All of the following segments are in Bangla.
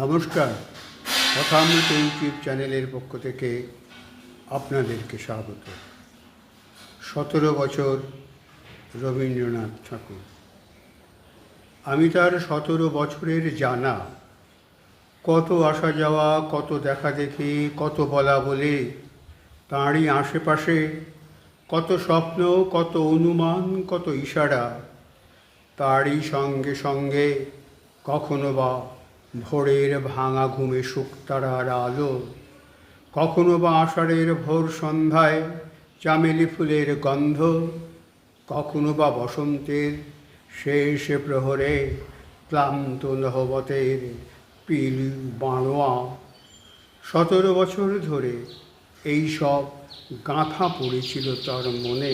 নমস্কার, কথামৃত ইউটিউব চ্যানেলের পক্ষ থেকে আপনাদেরকে স্বাগত। 17 বছর রবীন্দ্রনাথ ঠাকুর। আমি তার 17 বছরের জানা, কত আসা যাওয়া, কত দেখা দেখি, কত বলা বলে, তাঁরই আশেপাশে কত স্বপ্ন, কত অনুমান, কত ইশারা, তারই সঙ্গে সঙ্গে কখনো বা ভোরের ভাঙা ঘুমে শুকতারার আলো, কখনো বা আষাঢ়ের ভোর সন্ধ্যায় চামেলি ফুলের গন্ধ, কখনো বা বসন্তের শেষ প্রহরে ক্লান্ত নহবতের পিল বাঁড়োয়া। 17 বছর ধরে এই সব গাঁথা পড়েছিল তার মনে,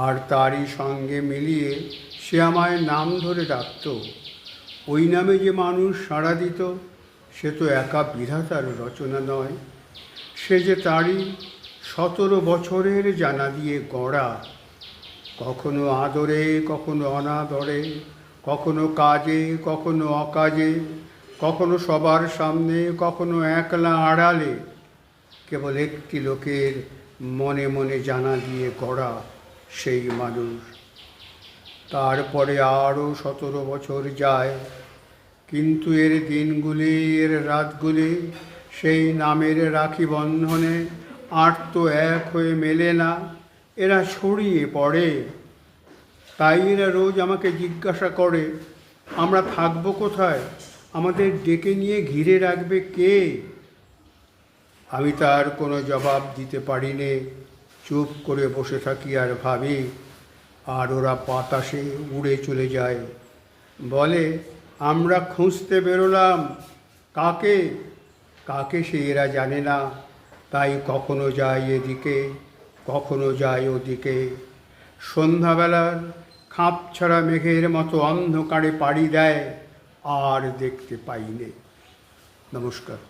আর তারই সঙ্গে মিলিয়ে সে আমায় নাম ধরে ডাকত। ওই নামে যে মানুষ সাড়া দিত, সে তো একা বিধাতার রচনা নয়, সে যে তারই 17 বছরের জানা দিয়ে গড়া। কখনো আদরে, কখনো অনাদরে, কখনো কাজে, কখনো অকাজে, কখনো সবার সামনে, কখনো একলা আড়ালে, কেবল একটি লোকের মনে মনে জানা দিয়ে গড়া সেই মানুষ। তারপরে আরও 17 বছর যায়, কিন্তু এর দিনগুলি, এর রাতগুলি সেই নামের রাখি বন্ধনে আর তো এক হয়ে মেলে না, এরা ছড়িয়ে পড়ে। তাই এরা রোজ আমাকে জিজ্ঞাসা করে, আমরা থাকবো কোথায়, আমাদের ডেকে নিয়ে ঘিরে রাখবে কে? আমি তার কোনো জবাব দিতে পারি নে, চুপ করে বসে থাকি আর ভাবি। আর ওরা বাতাসে উড়ে চলে যায়, বলে আমরা খুঁজতে বেরোলাম কাকে। কাকে সে এরা জানে না, তাই কখনো যায় এদিকে, কখনো যায় ওদিকে। সন্ধ্যাবেলার খাপছাড়া মেঘের মতো অন্ধকারে পাড়ি দেয়, আর দেখতে পাইনে। নমস্কার।